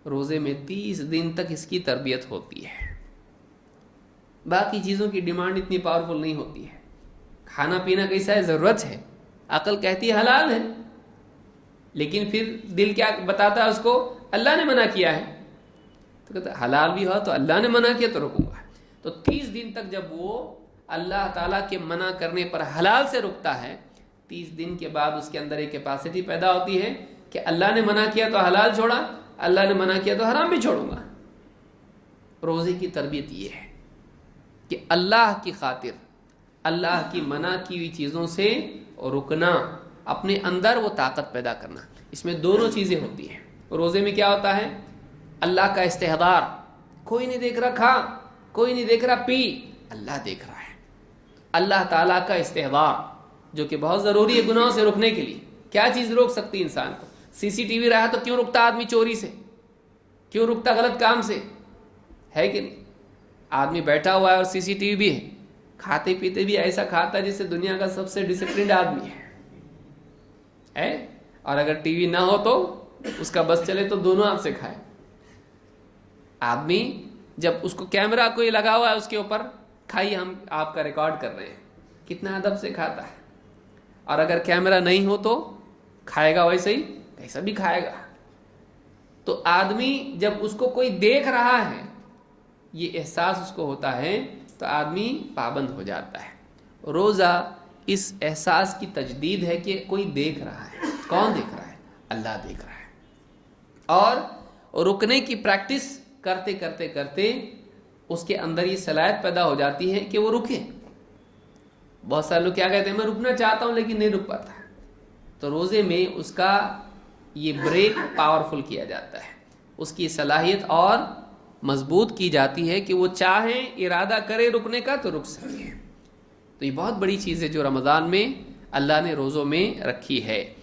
روزے میں 30 دن تک اس کی تربیت ہوتی ہے. باقی چیزوں کی ڈیمانڈ اتنی پاورفل نہیں ہوتی ہے. کھانا پینا کیسا ہے؟ ضرورت ہے. عقل کہتی ہے حلال ہے، لیکن پھر دل کیا بتاتا ہے اس کو؟ اللہ نے منع کیا ہے. تو کہتا ہے حلال بھی ہوا تو اللہ نے منع کیا تو رکوں گا. تو 30 دن تک جب وہ اللہ تعالیٰ کے منع کرنے پر حلال سے رکتا ہے، 30 دن کے بعد اس کے اندر ایک کیپیسٹی پیدا ہوتی ہے کہ اللہ نے منع کیا تو حلال چھوڑا، اللہ نے منع کیا تو حرام بھی چھوڑوں گا. روزے کی تربیت یہ ہے کہ اللہ کی خاطر اللہ کی منع کی ہوئی چیزوں سے رکنا، اپنے اندر وہ طاقت پیدا کرنا. اس میں دونوں چیزیں ہوتی ہیں. روزے میں کیا ہوتا ہے؟ اللہ کا استحضار. کوئی نہیں دیکھ رہا کھا، کوئی نہیں دیکھ رہا پی، اللہ دیکھ رہا ہے. اللہ تعالیٰ کا استحضار جو کہ بہت ضروری ہے گناہوں سے رکنے کے لیے. کیا چیز روک سکتی انسان کو؟ CCTV رہا تو کیوں رکتا آدمی چوری سے؟ کیوں رکتا غلط کام سے؟ ہے کہ نہیں؟ آدمی بیٹھا ہوا ہے اور CCTV بھی ہے، کھاتے پیتے بھی ایسا کھاتا ہے جس سے دنیا کا سب سے ڈسپلنڈ آدمی ہے. اور اگر ٹی وی نہ ہو تو اس کا بس چلے تو دونوں ہاتھ سے کھائے. آدمی جب اس کو کیمرہ کوئی لگا ہوا ہے اس کے اوپر، کھائیے ہم آپ کا ریکارڈ کر رہے ہیں، کتنا ادب سے کھاتا ہے. اور اگر کیمرہ نہیں ہو تو کھائے گا ویسے ہی، کیسا بھی کھائے گا. تو آدمی جب اس کو کوئی دیکھ رہا ہے، یہ احساس اس کو ہوتا ہے تو آدمی پابند ہو جاتا ہے. روزہ اس احساس کی تجدید ہے کہ کوئی دیکھ رہا ہے. کون دیکھ رہا ہے؟ اللہ دیکھ رہا ہے. اور رکنے کی پریکٹس کرتے کرتے کرتے اس کے اندر یہ صلاحیت پیدا ہو جاتی ہے کہ وہ رکے. بہت سارے لوگ کیا کہتے ہیں؟ میں رکنا چاہتا ہوں لیکن نہیں رک پاتا. تو روزے میں اس کا یہ بریک پاورفل کیا جاتا ہے، اس کی صلاحیت اور مضبوط کی جاتی ہے کہ وہ چاہیں ارادہ کرے رکنے کا تو رک سکے. تو یہ بہت بڑی چیز ہے جو رمضان میں اللہ نے روزوں میں رکھی ہے.